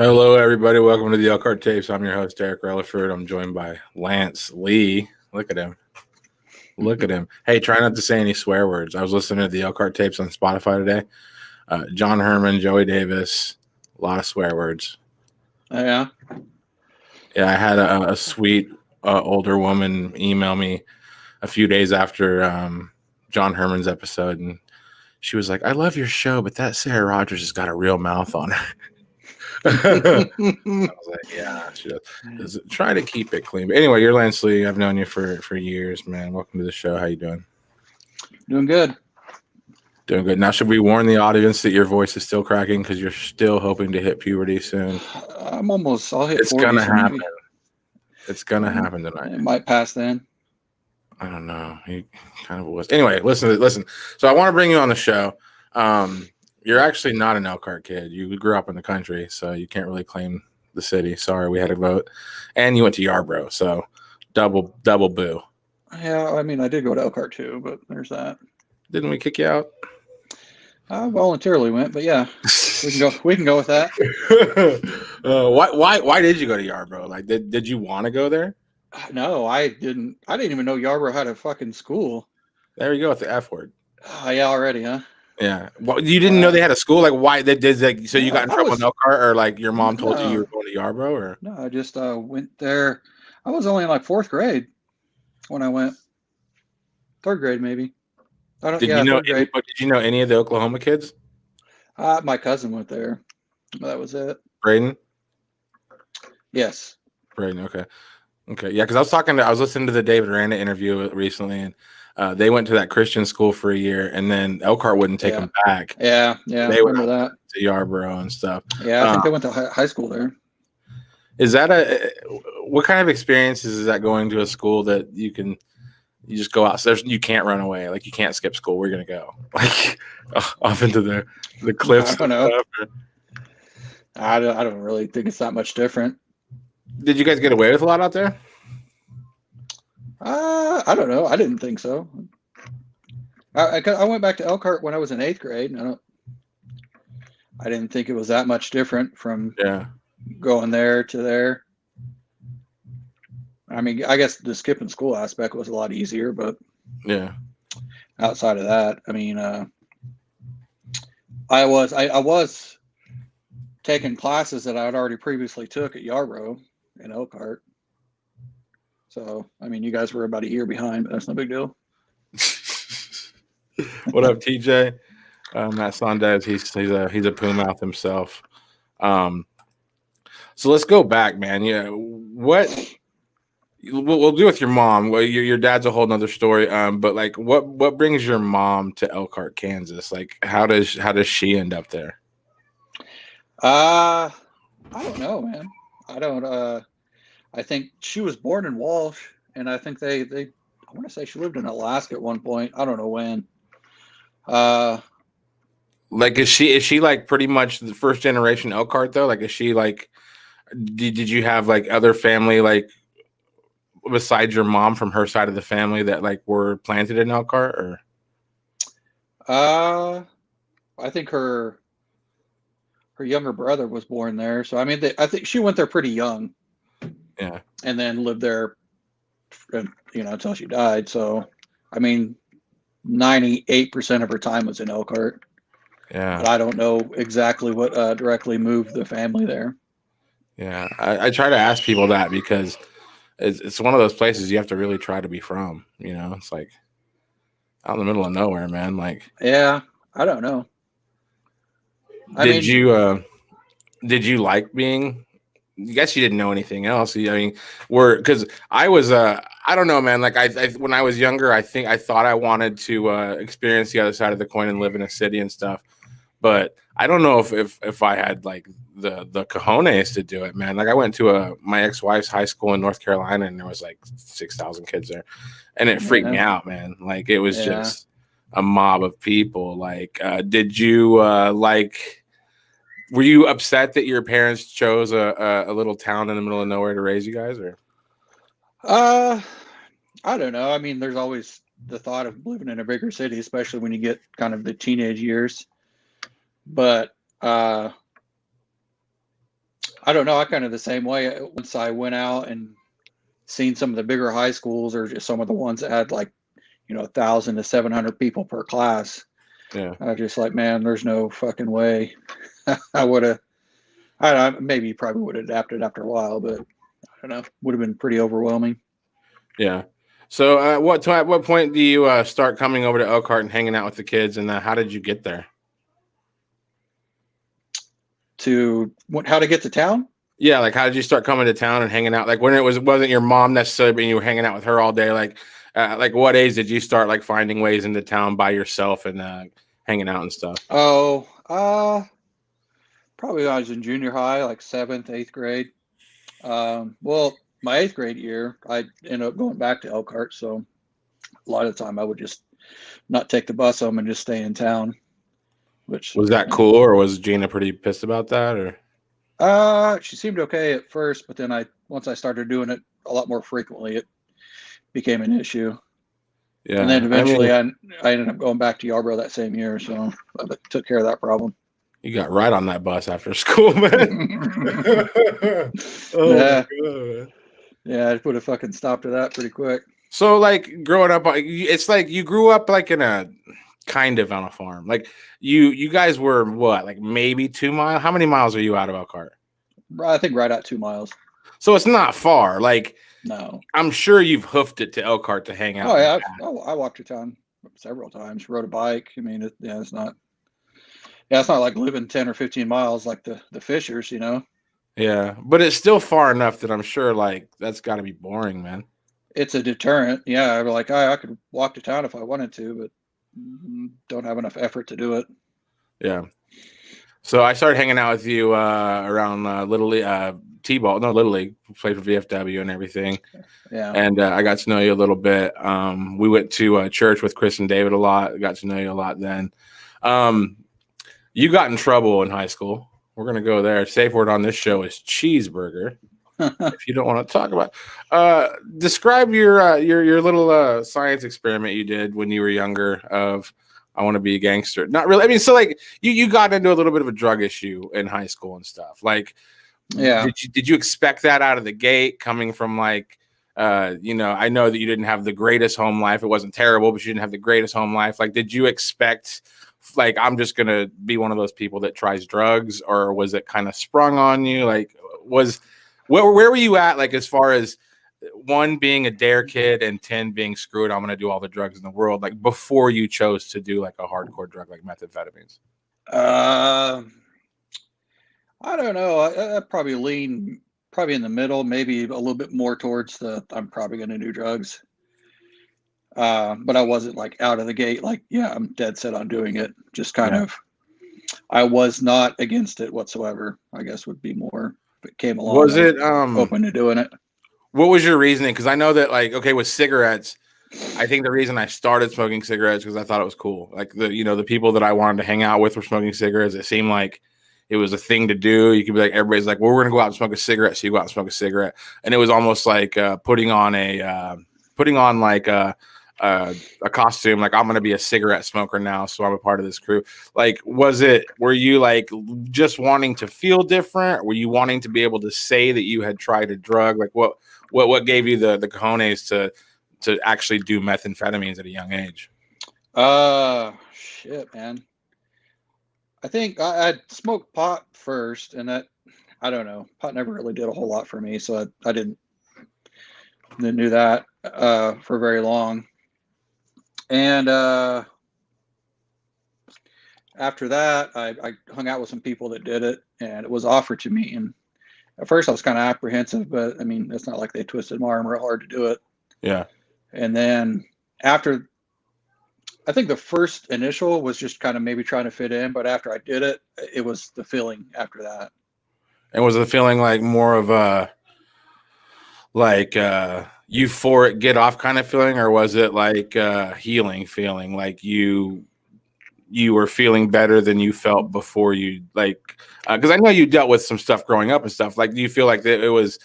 Hello, everybody. Welcome to the Elkhart Tapes. I'm your host, Eric Relaford. I'm joined by Lance Lee. Look at him. Look at him. Hey, try not to say any swear words. I was listening to the Elkhart Tapes on Spotify today. John Herman, Joey Davis, a lot of swear words. Oh, yeah. Yeah, I had a sweet older woman email me a few days after John Herman's episode, and she was like, "I love your show, but that Sarah Rogers has got a real mouth on her." I was like, yeah, she does. Try to keep it clean. But anyway, you're Lance Lee. I've known you for years, man. Welcome to the show. How you doing? Doing good. Doing good. Now, should we warn the audience that your voice is still cracking because you're still hoping to hit puberty soon? I'll hit It's 40. gonna So happen. maybe It's gonna happen tonight. it might pass then. I don't know. He kind of was. Anyway, listen. So I want to bring you on the show. You're actually not an Elkhart kid. You grew up in the country, so you can't really claim the city. Sorry, we had a vote. And you went to Yarborough, so double boo. Yeah, I mean, I did go to Elkhart too, but there's that. Didn't we kick you out? I voluntarily went, but yeah, we can go. We can go with that. Why did you go to Yarborough? Like, did you want to go there? No, I didn't. I didn't even know Yarborough had a fucking school. There you go with the F word. Yeah, already, huh? Yeah. Well, you didn't know they had a school? Like, why? So you got in trouble in Elkhart, or like your mom told you were going to Yarborough? Or no, I just went there. I was only in like fourth grade when I went. Third grade, maybe. Did you know any of the Oklahoma kids? My cousin went there. That was it. Braden? Yes. Braden, okay. Yeah, because I was listening to the David Aranda interview recently, and they went to that Christian school for a year, and then Elkhart wouldn't take them back. Yeah, they remember that. To Yarborough and stuff. Yeah, I think they went to high school there. Is that what kind of experiences is that going to a school that you just go out? So you can't run away, like you can't skip school. Where are you gonna go? Like off into the cliffs. I don't know. I don't really think it's that much different. Did you guys get away with a lot out there? I don't know. I didn't think so. I went back to Elkhart when I was in 8th grade, and I didn't think it was that much different from going there to there. I mean, I guess the skipping school aspect was a lot easier, but outside of that, I mean, I was taking classes that I had already previously took at Yarborough in Elkhart. So, I mean, you guys were about a year behind, but that's no big deal. What up, TJ? Matt Sondez, he's a poo mouth himself. So let's go back, man. Yeah, what we'll do with your mom. Well, your dad's a whole nother story. But like, what brings your mom to Elkhart, Kansas? Like, how does she end up there? I don't know, man. I don't. I think she was born in Walsh, and I think I want to say she lived in Alaska at one point. I don't know when. Like, is she like pretty much the first generation Elkhart though? Like, is she like? Did you have like other family like besides your mom from her side of the family that like were planted in Elkhart, or? I think her younger brother was born there, so I mean, I think she went there pretty young. Yeah, and then lived there, until she died. So, I mean, 98% of her time was in Elkhart. Yeah, but I don't know exactly what directly moved the family there. Yeah, I try to ask people that because it's one of those places you have to really try to be from. It's like out in the middle of nowhere, man. Like, yeah, I don't know. Did you like being? I guess you didn't know anything else. I mean, because I was I don't know, man. Like I when I was younger, I thought I wanted to experience the other side of the coin and live in a city and stuff. But I don't know if I had like the cojones to do it, man. Like I went to my ex-wife's high school in North Carolina, and there was like 6,000 kids there, and it freaked me out, man. Like it was just a mob of people. Like, did you were you upset that your parents chose a little town in the middle of nowhere to raise you guys, or? I don't know. I mean, there's always the thought of living in a bigger city, especially when you get kind of the teenage years. But I I don't know. I kind of the same way. Once I went out and seen some of the bigger high schools, or just some of the ones that had like, 1,000 to 700 people per class. Yeah. I was just like, man, there's no fucking way. I would have. I don't know, maybe probably would have adapted after a while, but I don't know. Would have been pretty overwhelming. Yeah. So, at what point do you start coming over to Elkhart and hanging out with the kids? And how did you get there? How to get to town? Yeah, like how did you start coming to town and hanging out? Like when it wasn't your mom necessarily, but you were hanging out with her all day. Like what age did you start like finding ways into town by yourself and hanging out and stuff? Oh, probably when I was in junior high, like 7th, 8th grade. Well, my 8th grade year, I ended up going back to Elkhart, so a lot of the time I would just not take the bus home and just stay in town. Which was that cool, or was Gina pretty pissed about that? Or she seemed okay at first, but then once I started doing it a lot more frequently, it became an issue. Yeah, and then eventually I ended up going back to Yarborough that same year, so I took care of that problem. You got right on that bus after school, man. Yeah. Yeah, I put a fucking stop to that pretty quick. So, like, growing up, it's like you grew up like in a kind of on a farm. Like, you guys were what, like maybe 2 miles? How many miles are you out of Elkhart? I think right at 2 miles. So it's not far. Like, no, I'm sure you've hoofed it to Elkhart to hang out. Oh yeah, I walked to town several times. Rode a bike. I mean, it's not. Yeah, it's not like living 10 or 15 miles like the Fishers, Yeah, but it's still far enough that I'm sure like that's got to be boring, man. It's a deterrent. Yeah, I'd be like, I could walk to town if I wanted to, but don't have enough effort to do it. Yeah. So I started hanging out with you around Little League, T-ball, no Little League, played for VFW and everything. Yeah. And I got to know you a little bit. We went to church with Chris and David a lot. Got to know you a lot then. You got in trouble in high school. We're gonna go there. Safe word on this show is cheeseburger. If you don't want to talk about, describe your little science experiment you did when you were younger. Of I want to be a gangster. Not really. I mean, so like you got into a little bit of a drug issue in high school and stuff. Like, yeah. Did you expect that out of the gate? Coming from like, I know that you didn't have the greatest home life. It wasn't terrible, but you didn't have the greatest home life. Like, did you expect? Like, I'm just gonna be one of those people that tries drugs, or was it kind of sprung on you? Like, where were you at? Like, as far as 1 being a dare kid and 10 being screwed, I'm gonna do all the drugs in the world. Like before you chose to do like a hardcore drug like methamphetamines. I don't know. I probably lean in the middle, maybe a little bit more towards I'm probably gonna do drugs. But I wasn't like out of the gate, like, yeah, I'm dead set on doing it. Just kind of, I was not against it whatsoever, I guess would be more, if it came along. Was it open to doing it? What was your reasoning? Because I know that, like, okay, with cigarettes, I think the reason I started smoking cigarettes because I thought it was cool. Like the people that I wanted to hang out with were smoking cigarettes. It seemed like it was a thing to do. You could be like, everybody's like, well, we're gonna go out and smoke a cigarette, so you go out and smoke a cigarette, and it was almost like putting on like a costume. Like, I'm going to be a cigarette smoker now, so I'm a part of this crew. Like, were you like just wanting to feel different? Were you wanting to be able to say that you had tried a drug? Like, what gave you the cojones to actually do methamphetamines at a young age? Shit, man. I think I smoked pot first, and that, I don't know, pot never really did a whole lot for me, so I didn't do that for very long. And after that, I hung out with some people that did it, and it was offered to me. And at first I was kind of apprehensive, but I mean, it's not like they twisted my arm real hard to do it. Yeah. And then after, I think the first initial was just kind of maybe trying to fit in, but after I did it, it was the feeling after that. And was the feeling like more of a, like, euphoric get off kind of feeling, or was it like healing feeling, like you were feeling better than you felt before you, like, because I know you dealt with some stuff growing up and stuff. Like, do you feel like it was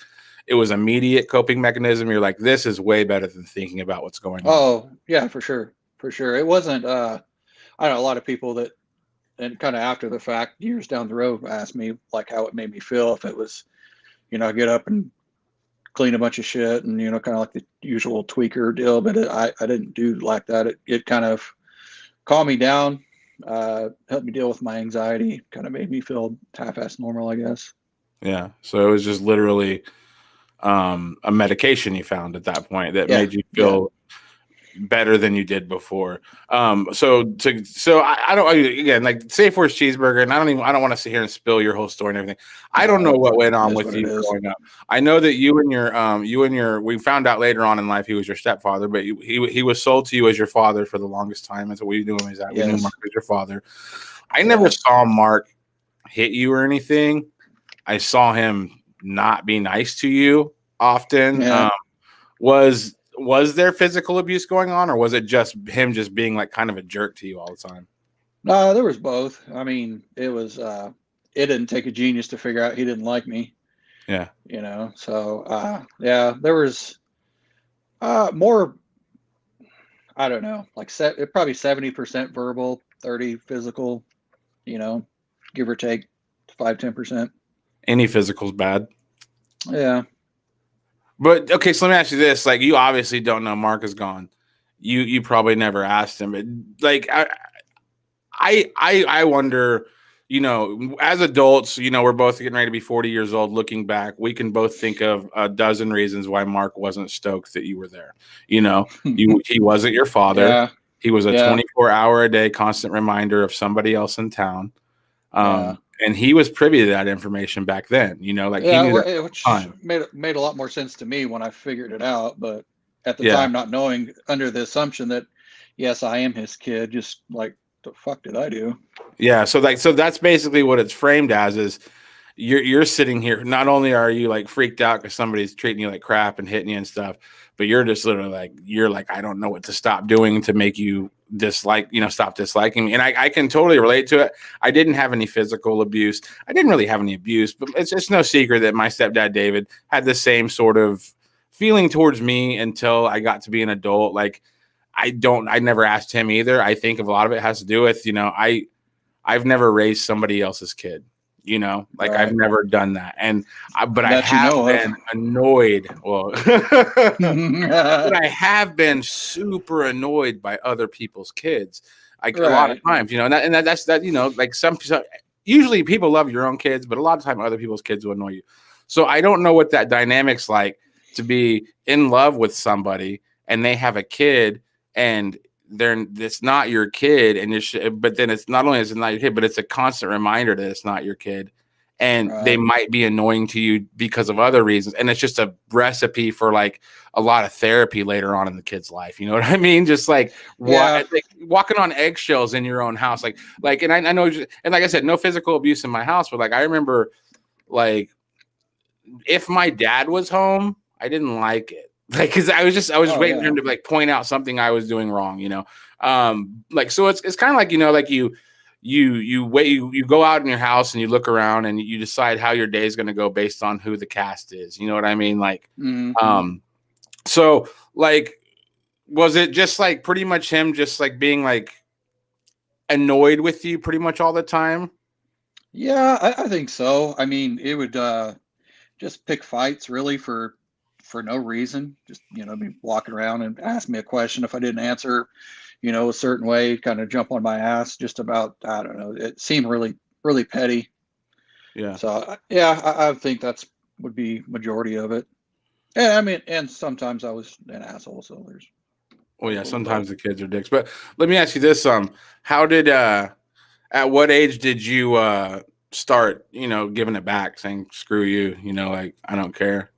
immediate coping mechanism? You're like, this is way better than thinking about what's going on. Oh yeah, for sure. It wasn't I know a lot of people that and kind of after the fact, years down the road, asked me like how it made me feel if it was, get up and clean a bunch of shit and, kind of like the usual tweaker deal. But I didn't do like that. It kind of calmed me down, helped me deal with my anxiety, kind of made me feel half-assed normal, I guess. Yeah. So it was just literally a medication you found at that point that made you feel better than you did before. So I don't, again, like Safe Word's cheeseburger, and I don't want to sit here and spill your whole story and everything. I don't know what went on with you growing up. I know that you and your we found out later on in life he was your stepfather, but he was sold to you as your father for the longest time. That's what we knew him as. We knew Mark was your father. I never saw Mark hit you or anything. I saw him not be nice to you often. Yeah. Was there physical abuse going on, or was it just him just being like kind of a jerk to you all the time? No, there was both. I mean, it was it didn't take a genius to figure out he didn't like me. Yeah. So there was more, I don't know, like probably 70% verbal, 30 physical, give or take 5-10%. Any physical's bad. Yeah. But okay, so let me ask you this: like, you obviously don't know Mark is gone. You probably never asked him, but like, I wonder. As adults, we're both getting ready to be 40 years old. Looking back, we can both think of a dozen reasons why Mark wasn't stoked that you were there. He wasn't your father. Yeah. He was a 24-hour-a-day constant reminder of somebody else in town. And he was privy to that information back then, he knew that, which made a lot more sense to me when I figured it out. But at the time, not knowing, under the assumption that, yes, I am his kid, just like, the fuck did I do? Yeah. So that's basically what it's framed as, is you're sitting here. Not only are you like freaked out because somebody's treating you like crap and hitting you and stuff, but you're just literally like, I don't know what to stop doing to make you stop disliking me. And I can totally relate to it. I didn't have any physical abuse. I didn't really have any abuse, but it's no secret that my stepdad, David, had the same sort of feeling towards me until I got to be an adult. Like, I never asked him either. I think a lot of it has to do with, I've never raised somebody else's kid. Right. I've never done that. But I have been annoyed. Well, but I have been super annoyed by other people's kids. A lot of times, that's like usually people love your own kids, but a lot of time other people's kids will annoy you. So I don't know what that dynamic's like to be in love with somebody and they have a kid and it's not your kid, but then it's not only is it not your kid, but it's a constant reminder that it's not your kid, and they might be annoying to you because of other reasons, and it's just a recipe for like a lot of therapy later on in the kid's life. You know what I mean? Just like walking on eggshells in your own house, and I know, and like I said, no physical abuse in my house, but like I remember, like if my dad was home, I didn't like it. Like, cause I was waiting for him to like point out something I was doing wrong, so it's kind of like, like you go out in your house and you look around and you decide how your day is going to go based on who the cast is. You know what I mean? Like, so like, was it just like pretty much him just like being like annoyed with you pretty much all the time? Yeah, I think so. I mean, it would just pick fights really for no reason. Just, be walking around and ask me a question. If I didn't answer, a certain way, kind of jump on my ass just about, I don't know. It seemed really, really petty. Yeah. So, I think that's would be majority of it. And I mean, and sometimes I was an asshole. So there's. Well, yeah, sometimes the kids are dicks. But let me ask you this: how did at what age did you start, giving it back, saying screw you, like I don't care?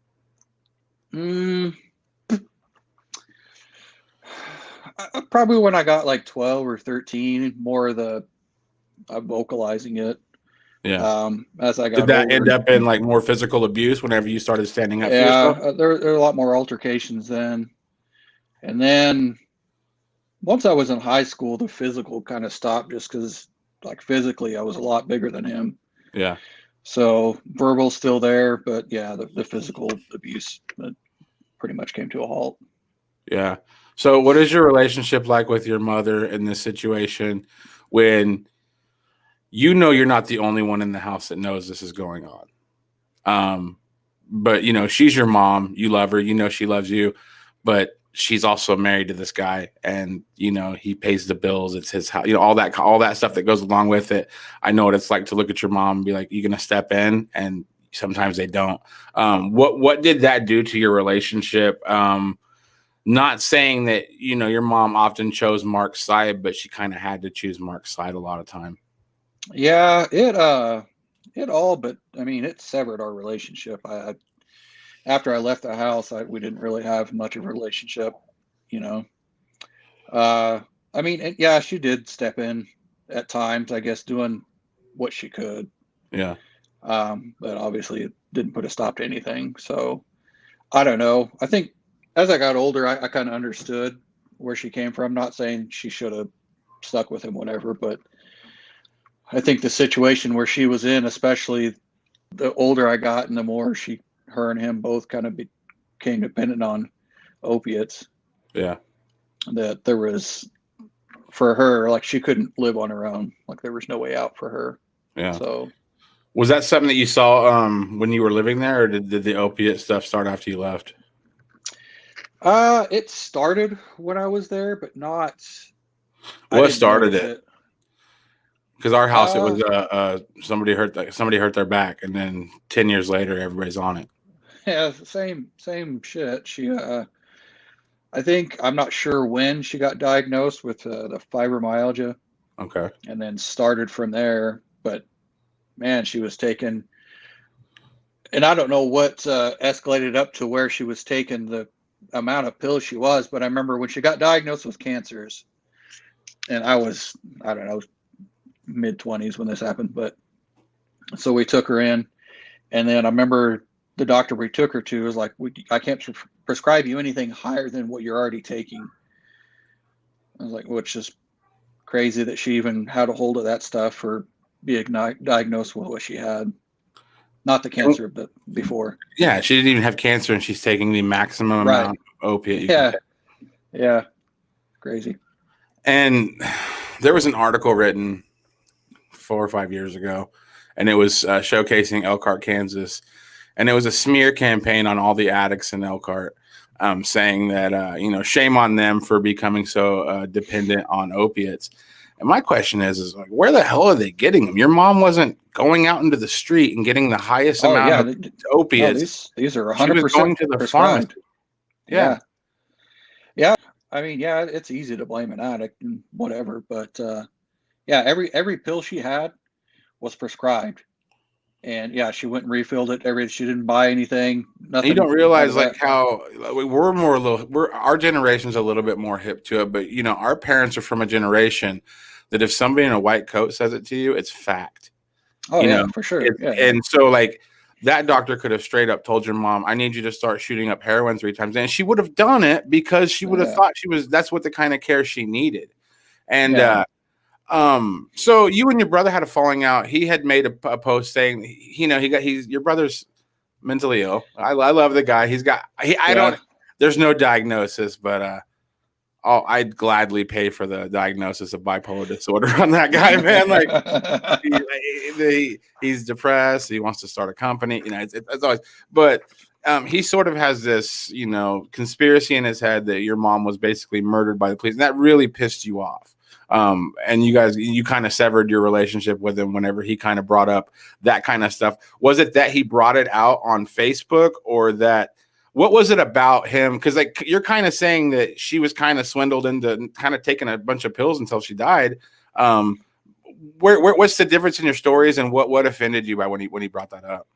Probably when I got like 12 or 13, more of the vocalizing it. Yeah. As I got did that end up in like more physical abuse whenever you started standing up for yourself? There were a lot more altercations then. And then once I was in high school, the physical kind of stopped just because like physically I was a lot bigger than him. Yeah. So verbal's still there, but yeah, the physical abuse pretty much came to a halt. Yeah. So what is your relationship like with your mother in this situation when you know, you're not the only one in the house that knows this is going on. But you know, she's your mom. You love her. You know, she loves you, but she's also married to this guy, and you know, he pays the bills. It's his house. You know, all that stuff that goes along with it. I know what it's like to look at your mom and be like, "You gonna step in?" And sometimes they don't. What did that do to your relationship? Not saying that, you know, your mom often chose Mark's side, but she kind of had to choose Mark's side a lot of time. Yeah, it all, but I mean, it severed our relationship. After I left the house, we didn't really have much of a relationship, you know. I mean, yeah, she did step in at times, I guess, doing what she could. Yeah. But obviously it didn't put a stop to anything. So I don't know. I think as I got older, I kind of understood where she came from. Not saying she should have stuck with him, whatever, but I think the situation where she was in, especially the older I got and the more her and him both kind of became dependent on opiates. Yeah. That there was, for her, like she couldn't live on her own. Like there was no way out for her. Yeah. So was that something that you saw when you were living there, or did the opiate stuff start after you left? It started when I was there, but not. What started it? Because our house, it was somebody hurt their back, and then 10 years later, everybody's on it. Yeah, same shit. She, I think, I'm not sure when she got diagnosed with the fibromyalgia. Okay. And then started from there, but man, she was taking, and I don't know what escalated up to where she was taking the amount of pills she was, but I remember when she got diagnosed with cancers, and I don't know, mid-20s when this happened, but so we took her in, and then I remember the doctor we took her to was like, I can't prescribe you anything higher than what you're already taking. I was like, which is crazy that she even had a hold of that stuff or be diagnosed with what she had. Not the cancer, but before. Yeah, she didn't even have cancer, and she's taking the maximum amount of opiate. Yeah, crazy. And there was an article written 4 or 5 years ago, and it was showcasing Elkhart, Kansas, and it was a smear campaign on all the addicts in Elkhart, saying that you know, shame on them for becoming so dependent on opiates. And my question is like, where the hell are they getting them? Your mom wasn't going out into the street and getting the highest amount of opiates. No, these are 100% she was going to the pharmacy. Yeah. I mean, yeah, it's easy to blame an addict and whatever, but yeah, every pill she had was prescribed, and yeah, she went and refilled it. She didn't buy anything. Nothing. You don't realize like how our generation's a little bit more hip to it, but you know, our parents are from a generation that if somebody in a white coat says it to you, it's fact. Oh, yeah, for sure. And so like that doctor could have straight up told your mom, I need you to start shooting up heroin 3 times. And she would have done it because she would have thought that's what the kind of care she needed. And so you and your brother had a falling out. He had made a post saying, you know, your brother's mentally ill. I love the guy. There's no diagnosis, but I'd gladly pay for the diagnosis of bipolar disorder on that guy, man. Like he's depressed. He wants to start a company. You know, it's always, but he sort of has this, you know, conspiracy in his head that your mom was basically murdered by the police, and that really pissed you off. And you kind of severed your relationship with him whenever he kind of brought up that kind of stuff. Was it that he brought it out on Facebook, or that? What was it about him? Because like you're kind of saying that she was kind of swindled into kind of taking a bunch of pills until she died. What's the difference in your stories, and what offended you by when he brought that up?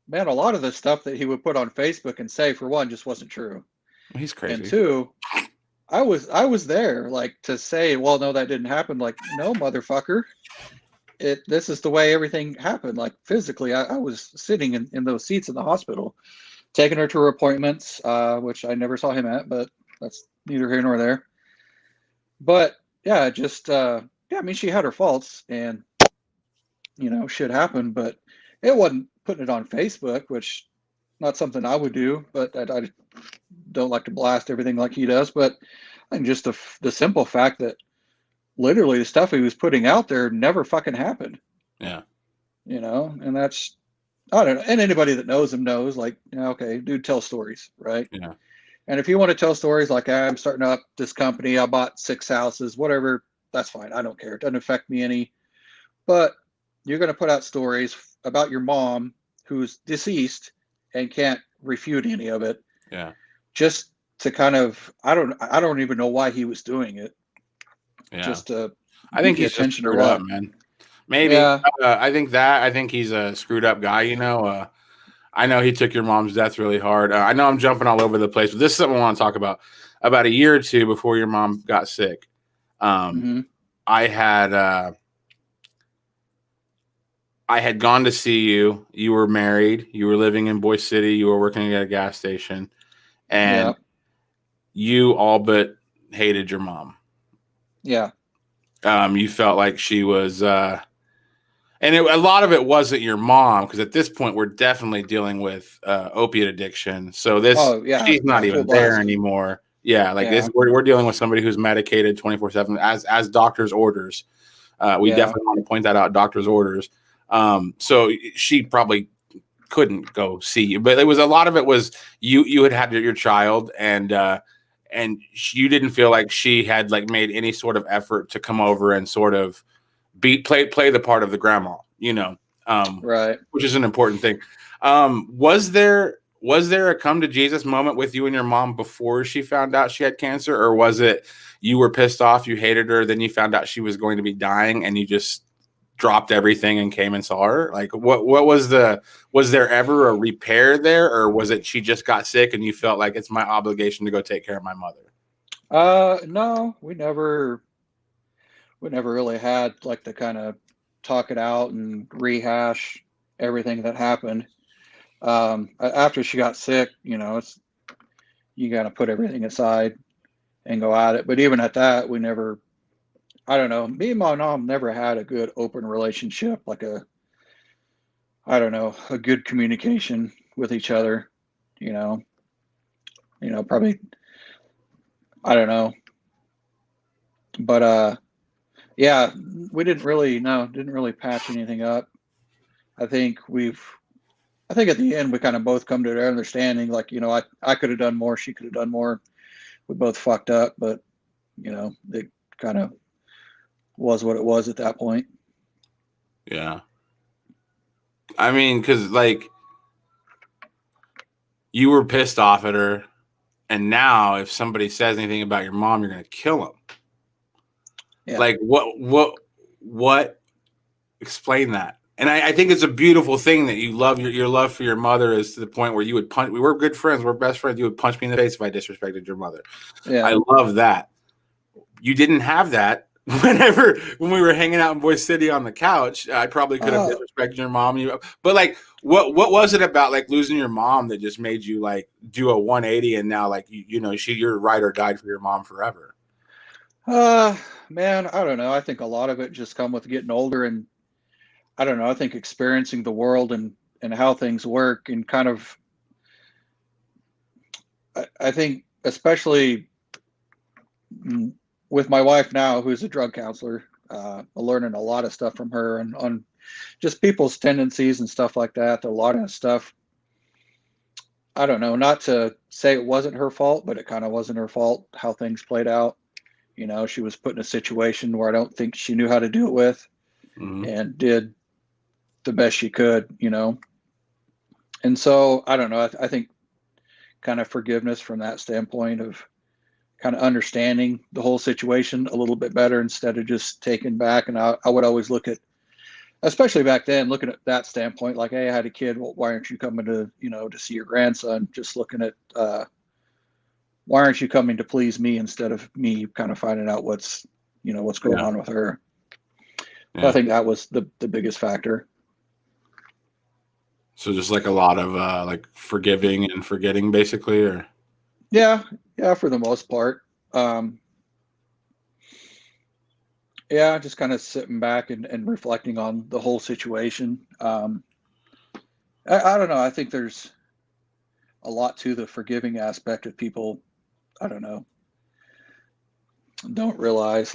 Man, a lot of the stuff that he would put on Facebook and say, for one, just wasn't true. He's crazy. And two, I was there, like, to say, well, no, that didn't happen. Like, no, motherfucker. This is the way everything happened. Like physically, I was sitting in those seats in the hospital, taking her to her appointments, which I never saw him at, but that's neither here nor there. But yeah, just I mean, she had her faults, and you know, shit happened, but it wasn't putting it on Facebook, which not something I would do. But I don't like to blast everything like he does. But I think just the simple fact that literally the stuff he was putting out there never fucking happened. Yeah. And that's, I don't know. And anybody that knows him knows, like, okay, dude, tell stories, right? Yeah. And if you want to tell stories like, I'm starting up this company, I bought 6 houses, whatever, that's fine. I don't care. It doesn't affect me any. But you're going to put out stories about your mom who's deceased and can't refute any of it. Yeah. Just to kind of, I don't even know why he was doing it. Yeah. Just to, I think he's just screwed up, man. Maybe. Yeah. I think he's a screwed up guy. I know he took your mom's death really hard. I know I'm jumping all over the place, but this is something I want to talk about. About a year or two before your mom got sick, I had gone to see you. You were married. You were living in Boise City. You were working at a gas station, and you all but hated your mom. Yeah. You felt like she was, a lot of it wasn't your mom, because at this point we're definitely dealing with opiate addiction. So she's not even there anymore. Yeah, this we're dealing with somebody who's medicated 24/7 as doctor's orders. We definitely want to point that out, doctor's orders. So she probably couldn't go see you, but a lot of it was you had your child, and you didn't feel like she had made any sort of effort to come over and sort of play the part of the grandma, right, which is an important thing. Was there a come to Jesus moment with you and your mom before she found out she had cancer, or was it you were pissed off, you hated her, then you found out she was going to be dying, and you just dropped everything and came and saw her? What was there ever a repair there, or was it she just got sick and you felt like it's my obligation to go take care of my mother? No, we never really had to kind of talk it out and rehash everything that happened. After she got sick, it's, you got to put everything aside and go at it. But even at that, we never, I don't know, me and my mom never had a good open relationship, a good communication with each other, probably, I don't know. But, yeah, we didn't really patch anything up. I think at the end, we kind of both come to an understanding, I could have done more, she could have done more. We both fucked up, but, it kind of was what it was at that point. Yeah. I mean, because you were pissed off at her, and now if somebody says anything about your mom, you're going to kill them. Yeah. What explain that? And I think it's a beautiful thing that you love your love for your mother is to the point where you would punch. We were good friends. We're best friends. You would punch me in the face if I disrespected your mother. Yeah. I love that. You didn't have that when we were hanging out in Boise City on the couch. I probably could have disrespected your mom. But what was it about losing your mom that just made you do a 180 and now you're ride or died for your mom forever? Man, I don't know. I think a lot of it just come with getting older, and I don't know. I think experiencing the world and how things work, and kind of, I think especially with my wife now, who's a drug counselor, learning a lot of stuff from her and on just people's tendencies and stuff like that. A lot of stuff, I don't know, not to say it wasn't her fault, but it kind of wasn't her fault how things played out. She was put in a situation where I don't think she knew how to do it with, and did the best she could, And so, I don't know, I think kind of forgiveness from that standpoint of kind of understanding the whole situation a little bit better instead of just taking back. And I would always look at, especially back then, looking at that standpoint, hey, I had a kid, well, why aren't you coming to, to see your grandson? Just looking at, why aren't you coming to please me instead of me kind of finding out what's going on with her? Yeah. So I think that was the biggest factor. So just a lot of forgiving and forgetting, basically, or yeah, for the most part. Yeah, just kind of sitting back and reflecting on the whole situation. I don't know. I think there's a lot to the forgiving aspect of people. I don't know. Don't realize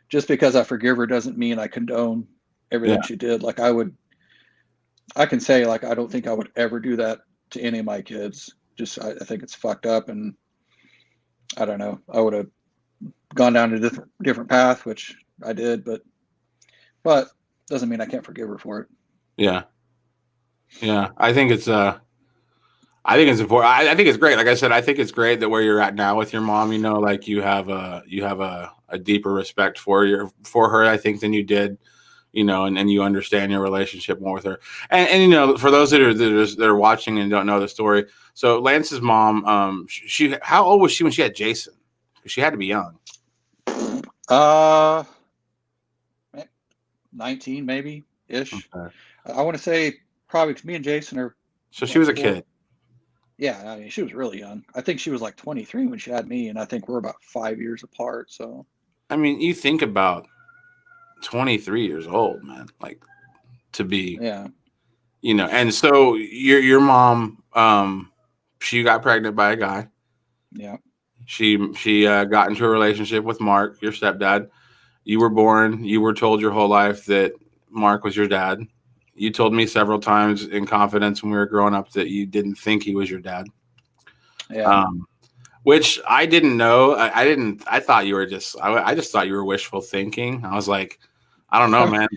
just because I forgive her doesn't mean I condone everything she did. Like I can say like I don't think I would ever do that to any of my kids. Just I think it's fucked up, and I don't know. I would have gone down a different path, which I did, but doesn't mean I can't forgive her for it. Yeah. Yeah. I think it's important. I think it's great. Like I said, I think it's great that where you're at now with your mom, you know, like you have a deeper respect for her, I think, than you did, you know, and you understand your relationship more with her. And you know, for those that are watching and don't know the story, so Lance's mom, she how old was she when she had Jason? She had to be young. 19 maybe ish. Okay. I want to say probably me and Jason are. So she was a kid. Yeah, I mean, she was really young. I think she was like 23 when she had me, and I think we're about 5 years apart. So, I mean, you think about 23 years old, man, like to be, you know, and so your mom, she got pregnant by a guy. Yeah. She got into a relationship with Mark, your stepdad. You were born. You were told your whole life that Mark was your dad. You told me several times in confidence when we were growing up that you didn't think he was your dad. Yeah. Which I didn't know. I thought you were I just thought you were wishful thinking. I was like, I don't know, man.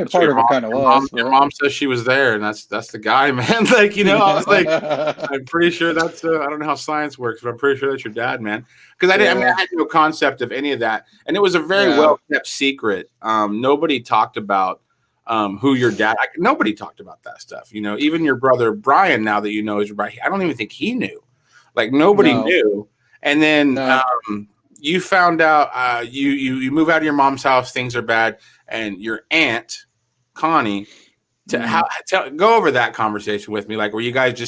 Part of it kind of was. Your mom says she was there, and that's the guy, man. Like, you know, I was like, I'm pretty sure that's. I don't know how science works, but I'm pretty sure that's your dad, man. Because I had no concept of any of that, and it was a very well kept secret. Nobody talked about who your dad. Nobody talked about that stuff. You know, even your brother Brian, now that you know is your brother, I don't even think he knew. Like nobody knew. And then you found out. You move out of your mom's house. Things are bad. And your aunt, Connie, go over that conversation with me. Like, were you guys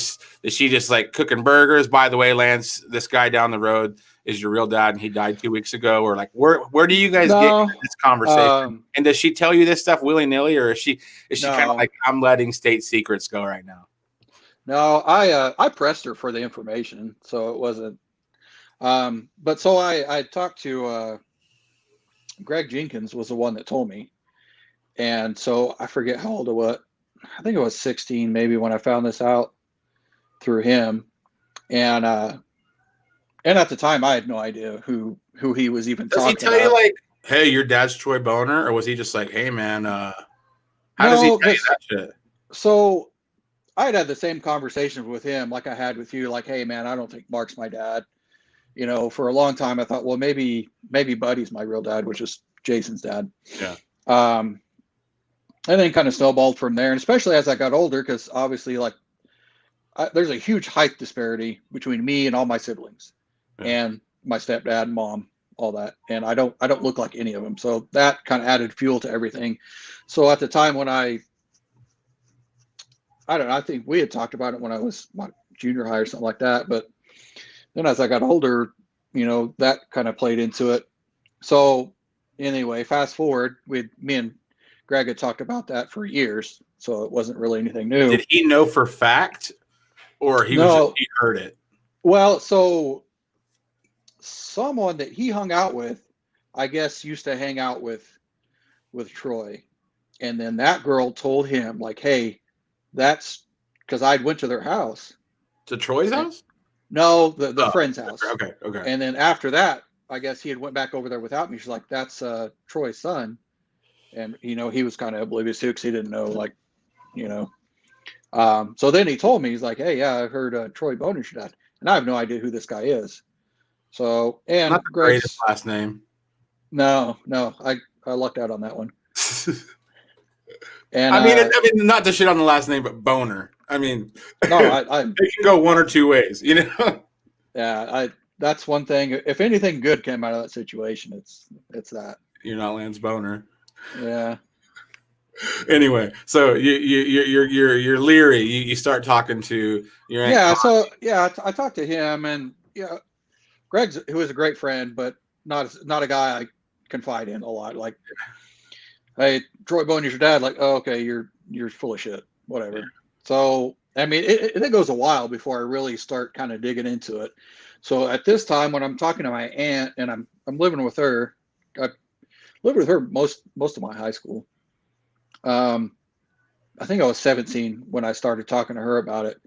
is she just like cooking burgers? By the way, Lance, this guy down the road is your real dad, and he died 2 weeks ago. Or like, where do you guys get this conversation? And does she tell you this stuff willy nilly, or is she kind of like, I'm letting state secrets go right now? No, I pressed her for the information, so it wasn't. But so I talked to. Greg Jenkins was the one that told me. And so I forget how old I was. I think it was 16 maybe when I found this out through him. And at the time I had no idea who he was even talking about. Does he tell you like, hey, your dad's Troy Boner? Or was he just like, hey man, how does he tell you that shit? So I had the same conversation with him like I had with you, like, hey man, I don't think Mark's my dad. You know, for a long time I thought, well, maybe Buddy's my real dad, which is Jason's dad. Yeah. And then kind of snowballed from there, and especially as I got older, because obviously, like, there's a huge height disparity between me and all my siblings, and my stepdad, and mom, all that, and I don't look like any of them, so that kind of added fuel to everything. So at the time when I don't know, I think we had talked about it when I was junior high or something like that, but then as I got older, you know, that kind of played into it. So anyway, fast forward, me and Greg had talked about that for years, so it wasn't really anything new. Did he know for fact, or he heard it? Well, so someone that he hung out with, I guess, used to hang out with Troy, and then that girl told him, like, hey, that's because I went to their house. To Troy's house? No, the friend's house. Okay. And then after that, I guess he had went back over there without me. She's like, that's Troy's son. And, you know, he was kind of oblivious too, because he didn't know, like, you know. So then he told me, he's like, hey, yeah, I heard Troy Boner's dad. And I have no idea who this guy is. So, and not the greatest last name. No, I lucked out on that one. And I mean, not to shit on the last name, but Boner. I mean, no, it can go one or two ways, you know. Yeah, that's one thing. If anything good came out of that situation, it's that. You're not Lance Boner. Yeah. Anyway, so you're leery. You start talking to your aunt. Yeah. So yeah, I talked to him, and Greg's, who is a great friend, but not a guy I confide in a lot. Like, hey, Troy Boner's your dad. Like, oh, okay, you're full of shit. Whatever. Yeah. So, I mean, it goes a while before I really start kind of digging into it. So at this time, when I'm talking to my aunt and I'm living with her, lived with her most of my high school. I think I was 17 when I started talking to her about it.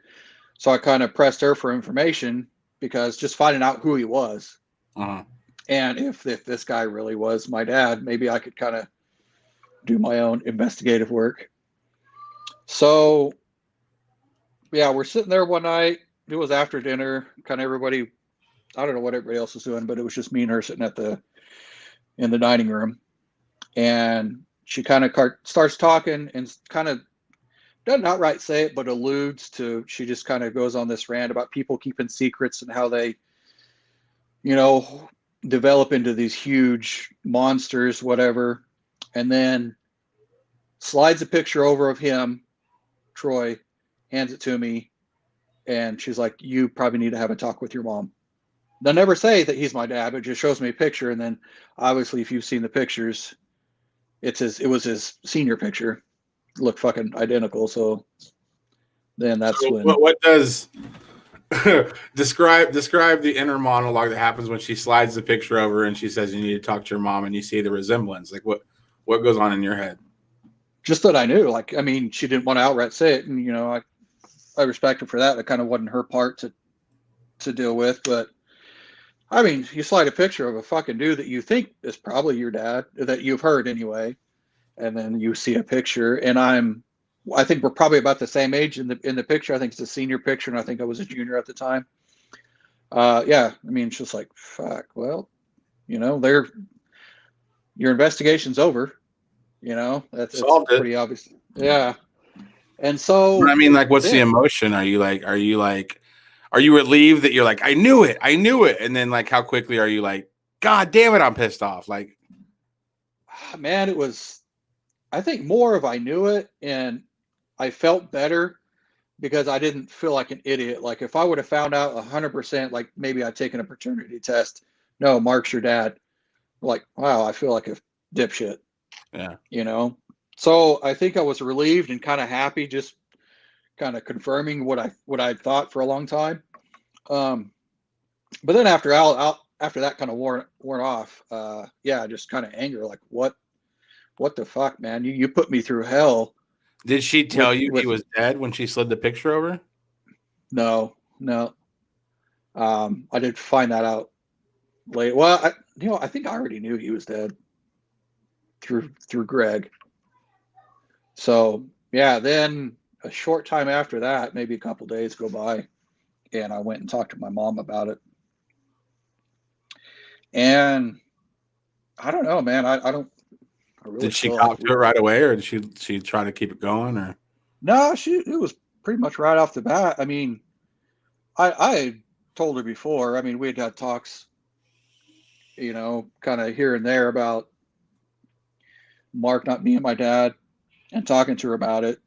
So I kind of pressed her for information because just finding out who he was. And if this guy really was my dad, maybe I could kind of do my own investigative work. So, yeah, we're sitting there one night. It was after dinner. Kind of everybody, I don't know what everybody else was doing, but it was just me and her sitting in the dining room. And she kind of starts talking and kind of doesn't outright say it, but alludes to, she just kind of goes on this rant about people keeping secrets and how they, develop into these huge monsters, whatever. And then slides a picture over of him, Troy, hands it to me. And she's like, you probably need to have a talk with your mom. They'll never say that he's my dad, but just shows me a picture. And then obviously, if you've seen the pictures, it was his senior picture. Look fucking identical. So then that's when. What does describe the inner monologue that happens when she slides the picture over and she says you need to talk to your mom and you see the resemblance? Like what goes on in your head? Just that I knew. Like, I mean, she didn't want to outright say it, and I respect her for that. That kind of wasn't her part to deal with. But I mean, you slide a picture of a fucking dude that you think is probably your dad, that you've heard anyway, and then you see a picture, and I think we're probably about the same age in the picture. I think it's a senior picture, and I think I was a junior at the time. Yeah, I mean, it's just like, fuck. Well, your investigation's over. That's pretty obvious. Yeah. And so, I mean, like, what's the emotion? Are you relieved that you're like, I knew it, and then like, how quickly are you like, God damn it, I'm pissed off? Like, man, it was, I think more of I knew it, and I felt better because I didn't feel like an idiot. Like if I would have found out 100%, like maybe I'd taken a paternity test. No, Mark's your dad. Like, wow, I feel like a dipshit. Yeah. So I think I was relieved and kind of happy, just kind of confirming what I thought for a long time. But then after that kind of wore off, just kind of anger, like what the fuck, man? You put me through hell. Did she tell you he was dead when she slid the picture over? No. I did find that out late. Well, I think I already knew he was dead through Greg. So yeah, then a short time after that, maybe a couple days go by, and I went and talked to my mom about it. And I don't know, man. I don't. Did she cop to it right away, or did she try to keep it going, or? No, it was pretty much right off the bat. I mean, I told her before. I mean, we had talks, kind of here and there about Mark not being my dad, and talking to her about it,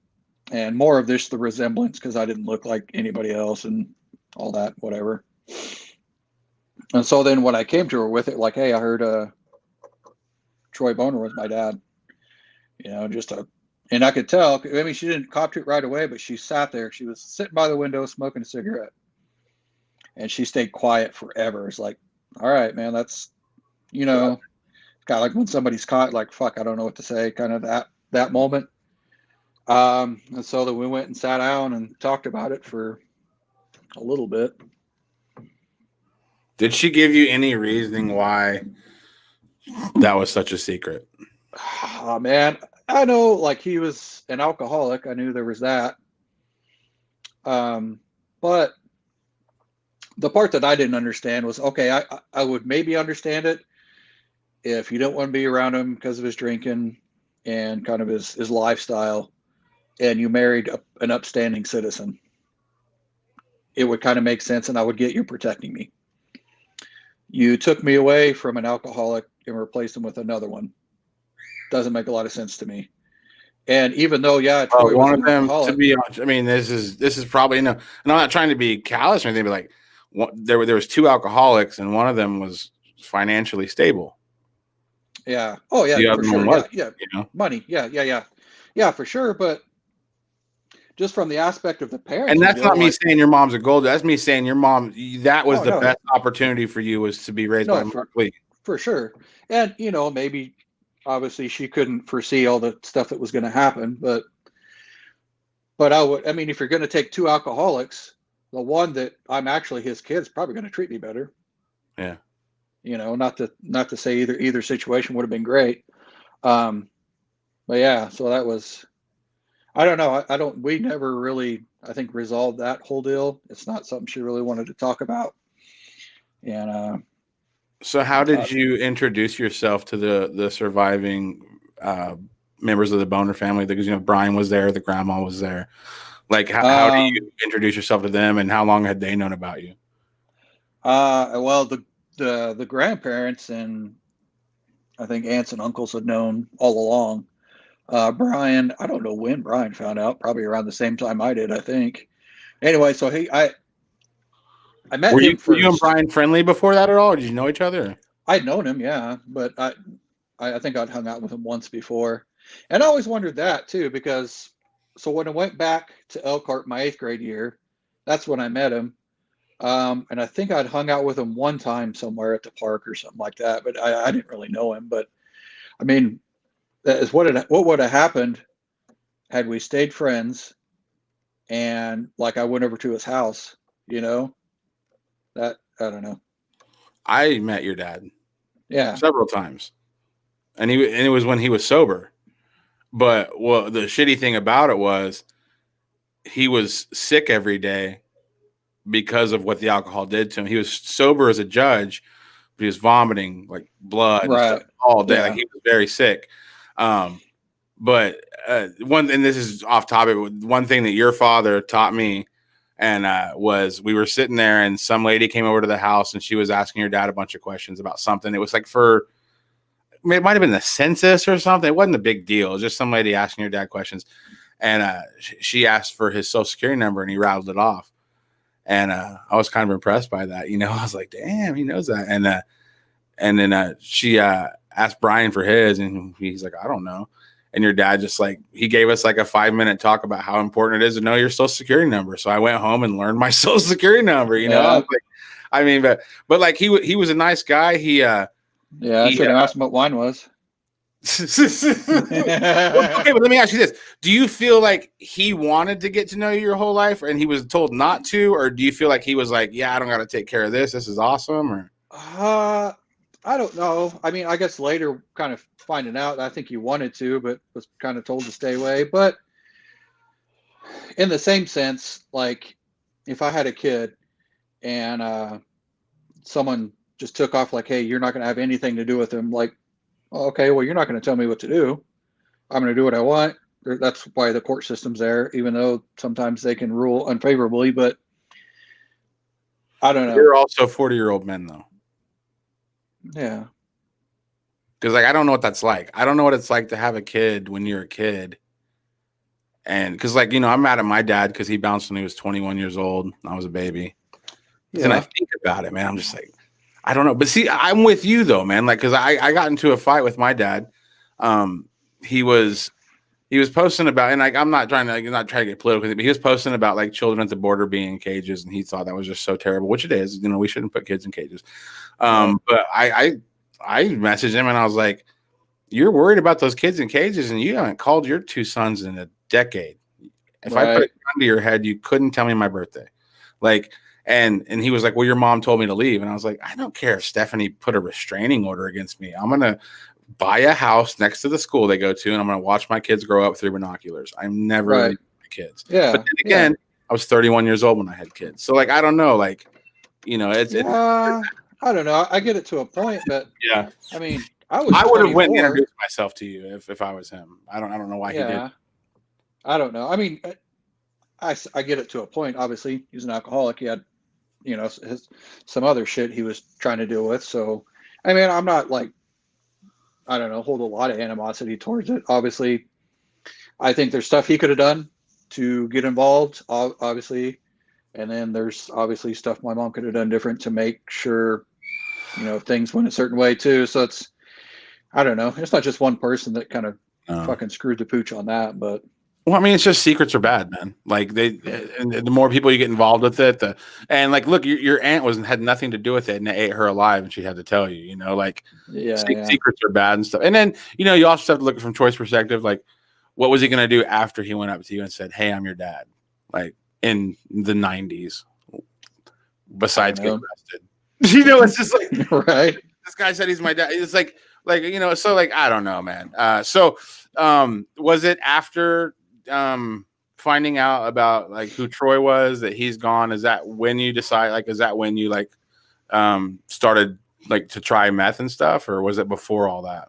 and more of the resemblance, because I didn't look like anybody else and all that, whatever. And so then when I came to her with it, like, hey, I heard Troy Boner was my dad, and I could tell. I mean, she didn't cop to it right away, but she sat there. She was sitting by the window smoking a cigarette, and she stayed quiet forever. It's like, all right, man, that's, kind of like when somebody's caught, like, fuck, I don't know what to say, kind of that moment. And so then we went and sat down and talked about it for a little bit. Did she give you any reasoning why that was such a secret? Oh, man, I know, like, he was an alcoholic. I knew there was that. But the part that I didn't understand was, okay, I would maybe understand it if you don't want to be around him because of his drinking and kind of his lifestyle, and you married an upstanding citizen. It would kind of make sense, and I would get you protecting me. You took me away from an alcoholic and replaced him with another one. Doesn't make a lot of sense to me. And even though, Troy one of them, to be honest, I mean, this is probably, and I'm not trying to be callous or anything, but like, there was two alcoholics, and one of them was financially stable. Yeah. Oh yeah, for sure. Yeah. Money. Yeah, for sure. But just from the aspect of the parents, and that's not me saying your mom's a gold. That's me saying your mom. That was the best opportunity for you, was to be raised by Mark Lee. For sure. And maybe obviously she couldn't foresee all the stuff that was going to happen, but I mean, if you're going to take two alcoholics, the one that I'm actually his kid's probably going to treat me better. Yeah. Not to say either situation would have been great. But yeah, so that was, I don't know. We never really, I think, resolved that whole deal. It's not something she really wanted to talk about. And so how did you introduce yourself to the surviving members of the Boner family? Because Brian was there, the grandma was there. Like how do you introduce yourself to them, and how long had they known about you? Well, the grandparents and I think aunts and uncles had known all along. Brian, I don't know when Brian found out, probably around the same time I did, I think. Anyway, so I met him first. Were you and Brian friendly before that at all? Or did you know each other? I'd known him, yeah, but I think I'd hung out with him once before. And I always wondered that too, because so when I went back to Elkhart my 8th grade year, that's when I met him. And I think I'd hung out with him one time somewhere at the park or something like that, but I didn't really know him. But I mean, that is what would have happened had we stayed friends and like I went over to his house, that I don't know. I met your dad. Yeah. Several times. And it was when he was sober. But the shitty thing about it was he was sick every day because of what the alcohol did to him. He was sober as a judge, but he was vomiting like blood and stuff all day. Yeah. Like he was very sick. But and this is off topic, one thing that your father taught me and was we were sitting there and some lady came over to the house and she was asking your dad a bunch of questions about something. It was like it might have been the census or something. It wasn't a big deal. It was just some lady asking your dad questions. And she asked for his social security number and he rattled it off. And I was kind of impressed by that. I was like, damn, he knows that. And then she asked Brian for his and he's like, I don't know. And your dad just he gave us like a 5-minute talk about how important it is to know your social security number. So I went home and learned my social security number, Yeah. But like he was a nice guy. I should have asked him what wine was. Okay, but let me ask you this. Do you feel like he wanted to get to know you your whole life and he was told not to? Or do you feel like he was like, yeah, I don't got to take care of this. This is awesome. Or I don't know. I mean, I guess later kind of finding out, I think he wanted to, but was kind of told to stay away. But in the same sense, like if I had a kid and someone just took off like, hey, you're not going to have anything to do with him. Like, okay, well, you're not going to tell me what to do. I'm going to do what I want. That's why the court system's there, even though sometimes they can rule unfavorably, but I don't know. You're also 40-year-old men though. Yeah. Because I don't know what that's like. I don't know what it's like to have a kid when you're a kid. And because I'm mad at my dad because he bounced when he was 21 years old. I was a baby. Yeah. Then I think about it, man. I'm just like, I don't know. But see, I'm with you though, man. Like, because I got into a fight with my dad. He was posting about, and I'm not trying to get political, but he was posting about like children at the border being in cages, and he thought that was just so terrible, which it is. We shouldn't put kids in cages. But I messaged him and I was like, "You're worried about those kids in cages, and you haven't called your 2 sons in a decade. If I put a gun to your head, you couldn't tell me my birthday." Like, and he was like, "Well, your mom told me to leave," and I was like, "I don't care if Stephanie put a restraining order against me. I'm gonna buy a house next to the school they go to, and I'm going to watch my kids grow up through binoculars. I'm never leaving my kids." Yeah. But then again, I was 31 years old when I had kids. So I don't know, it's I don't know. I get it to a point, but yeah. I mean, I would have went and introduced myself to you if I was him. I don't know why he did. I don't know. I mean, I get it to a point. Obviously, he's an alcoholic. He had, some other shit he was trying to deal with. So, I mean, I'm not I don't know, hold a lot of animosity towards it. Obviously, I think there's stuff he could have done to get involved, obviously. And then there's obviously stuff my mom could have done different to make sure, things went a certain way too. So I don't know. It's not just one person that kind of fucking screwed the pooch on that, but. Well, I mean, it's just secrets are bad, man. Like and the more people you get involved with it, and like, look, your aunt had nothing to do with it, and they ate her alive, and she had to tell you, like, secrets are bad and stuff. And then, you also have to look at it from Troy's perspective, like, what was he going to do after he went up to you and said, "Hey, I'm your dad," like in the 90s, besides getting arrested? It's just like, right. This guy said he's my dad. It's like, so like, I don't know, man. Was it after finding out about like who Troy was, that he's gone? Is that when you decide, like, is that when you like started like to try meth and stuff, or was it before all that?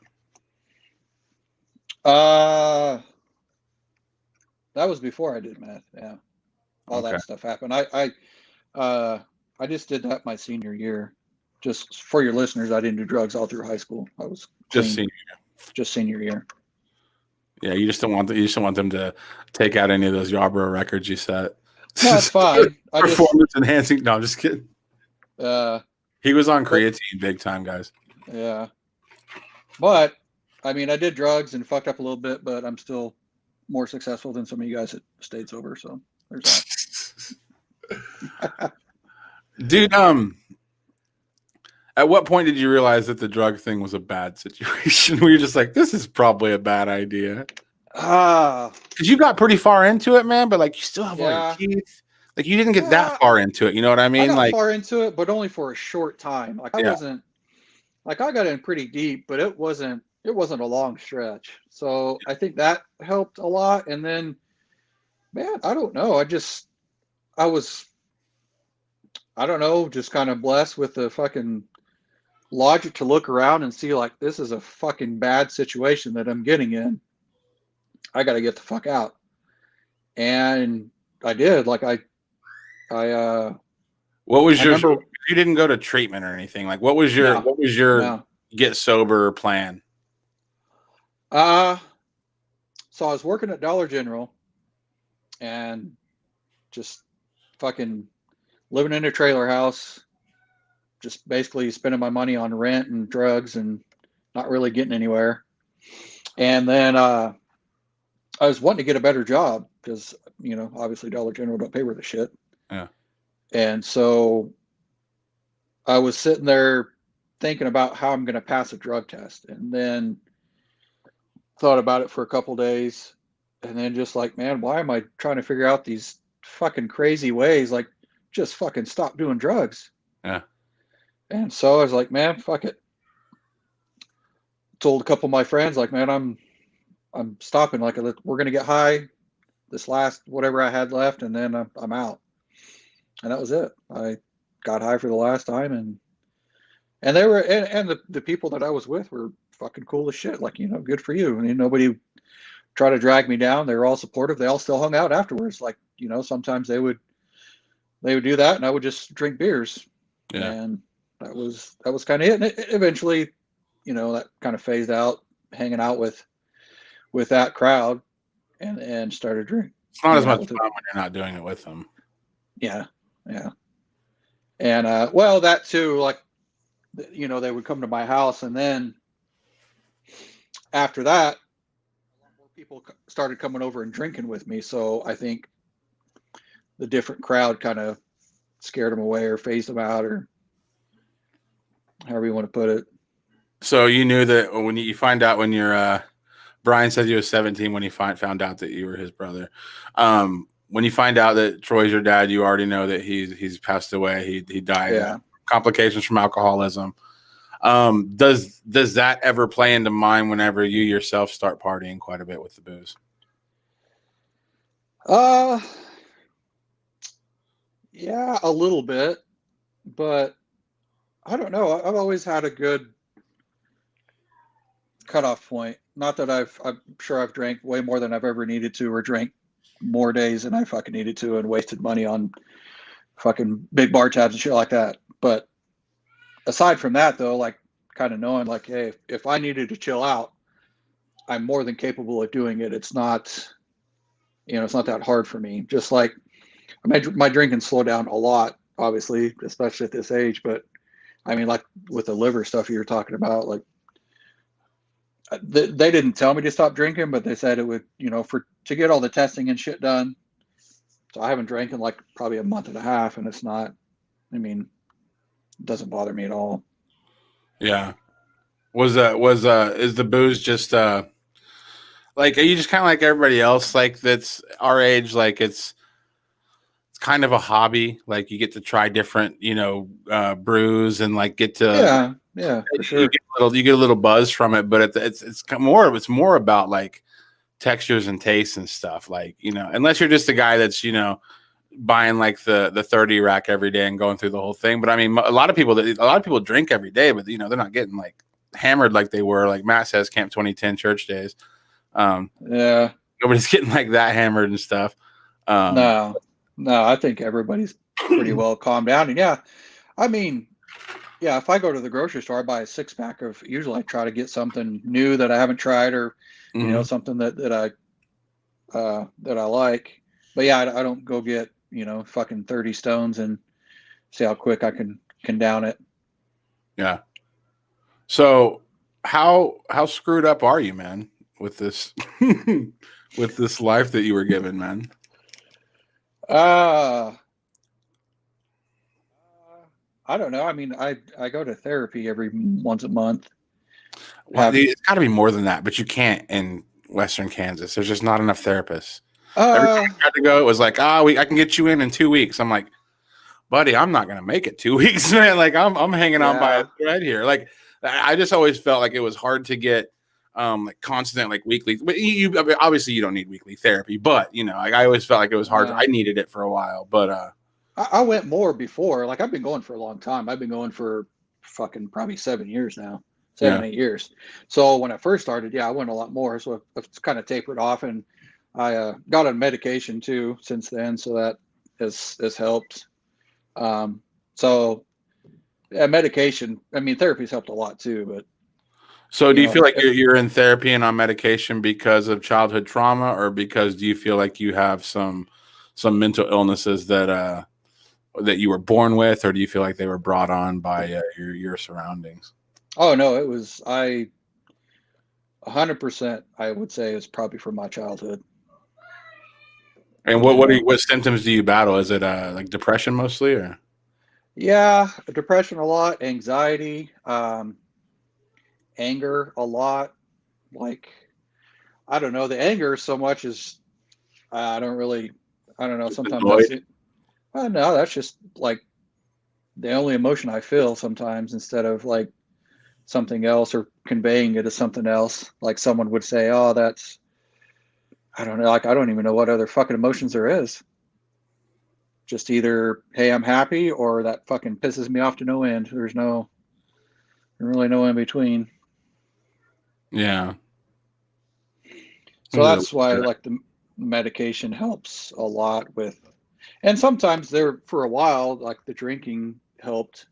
That was before I did meth. Yeah. All that stuff happened. I just did that my senior year. Just for your listeners, I didn't do drugs all through high school. I was clean. Just senior year. Yeah, you just don't want them to take out any of those Yarborough records you set. No, that's fine. Performance enhancing. No, I'm just kidding. He was on creatine big time, guys. Yeah, but I mean, I did drugs and fucked up a little bit, but I'm still more successful than some of you guys that stayed sober. So there's that. Dude, at what point did you realize that the drug thing was a bad situation? Were you just like, this is probably a bad idea? Because you got pretty far into it, man, but like you still have all your teeth. Like you didn't get that far into it. You know what I mean? I got far into it, but only for a short time. Like I wasn't, like I got in pretty deep, but it wasn't a long stretch. So I think that helped a lot. And then, man, I don't know. I was, I don't know, just kind of blessed with the fucking logic to look around and see like, this is a fucking bad situation that I'm getting in. I got to get the fuck out. And I did. Like what was your, you didn't go to treatment or anything. Like what was your get sober plan? So I was working at Dollar General and just fucking living in a trailer house, just basically spending my money on rent and drugs and not really getting anywhere. And then I was wanting to get a better job because, obviously Dollar General don't pay worth a shit. Yeah. And so I was sitting there thinking about how I'm going to pass a drug test, and then thought about it for a couple days, and then just like, man, why am I trying to figure out these fucking crazy ways? Like, just fucking stop doing drugs. Yeah. And so I was like, man, fuck it. Told a couple of my friends, like, man, I'm stopping. Like, we're going to get high this last whatever I had left, and then I'm out. And that was it. I got high for the last time, and they were, and the people that I was with were fucking cool as shit. Like, good for you. And nobody tried to drag me down. They were all supportive. They all still hung out afterwards. Like, sometimes they would do that, and I would just drink beers. Yeah. And that was kind of it. And it eventually, that kind of phased out, hanging out with that crowd, and started drinking. It's not as much fun when you're not doing it with them. Yeah. Yeah. And, well, that too, like, they would come to my house, and then after that, a lot more people started coming over and drinking with me. So I think the different crowd kind of scared them away or phased them out, or however you want to put it. So you knew that when you find out when you're, Brian said he was 17 when he found out that you were his brother. When you find out that Troy's your dad, you already know that he's passed away. He died. Yeah. Complications from alcoholism. Does that ever play into mind whenever you yourself start partying quite a bit with the booze? Yeah, a little bit, but I don't know. I've always had a good cutoff point. Not that I'm sure I've drank way more than I've ever needed to, or drank more days than I fucking needed to, and wasted money on fucking big bar tabs and shit like that. But aside from that, though, like, kind of knowing like, hey, if I needed to chill out, I'm more than capable of doing it. It's not, it's not that hard for me. Just like my drinking slowed down a lot, obviously, especially at this age. But I mean, like with the liver stuff you were talking about, like They didn't tell me to stop drinking, but they said it would, to get all the testing and shit done. So I haven't drank in like probably a month and a half, and it's not, it doesn't bother me at all. Yeah. Is the booze just like, are you just kind of like everybody else, like that's our age, like it's kind of a hobby, like you get to try different, brews and like get to for sure. You get a little buzz from it, but it's more about like textures and tastes and stuff, like, unless you're just a guy that's buying like the 30 rack every day and going through the whole thing. But I mean, a lot of people drink every day, but they're not getting like hammered like they were, like Matt says, Camp 2010 church days. Nobody's getting like that hammered and stuff. No, I think everybody's pretty well calmed down. And if I go to the grocery store, I buy a 6-pack of, usually I try to get something new that I haven't tried, or something that I like. But yeah, I don't go get fucking 30 stones and see how quick I can down it. Yeah. So how screwed up are you, man, with this with this life that you were given, man? I don't know. I mean, I go to therapy every once a month. Well, it's got to be more than that, but you can't in Western Kansas. There's just not enough therapists. Every time I tried to go, it was like, I can get you in 2 weeks. I'm like, buddy, I'm not gonna make it 2 weeks, man. Like I'm hanging on by a thread here. Like I just always felt like it was hard to get like constant, like weekly. But you obviously you don't need weekly therapy, but I always felt like it was hard. I needed it for a while, but I went more before. Like I've been going for a long time. I've been going for fucking probably 7 years now. 8 years. So when I first started, I went a lot more. So it's kind of tapered off, and I got on medication too since then. So that has helped. Medication, therapy's helped a lot too, but. So do you feel like you're in therapy and on medication because of childhood trauma, or because do you feel like you have some mental illnesses that you were born with, or do you feel like they were brought on by your surroundings? Oh no, it was 100%. I would say it's probably from my childhood. And what symptoms do you battle? Is it like depression mostly, or? Yeah, depression a lot, anxiety, anger a lot. Like, I don't know, the anger so much is I don't know. Sometimes no, that's just like the only emotion I feel sometimes, instead of like something else or conveying it as something else. Like someone would say, oh, that's, I don't know. Like, I don't even know what other fucking emotions there is. Just either, hey, I'm happy, or that fucking pisses me off to no end. There's really no in between. Yeah. So that's why like the medication helps a lot with, and sometimes for a while, like the drinking helped,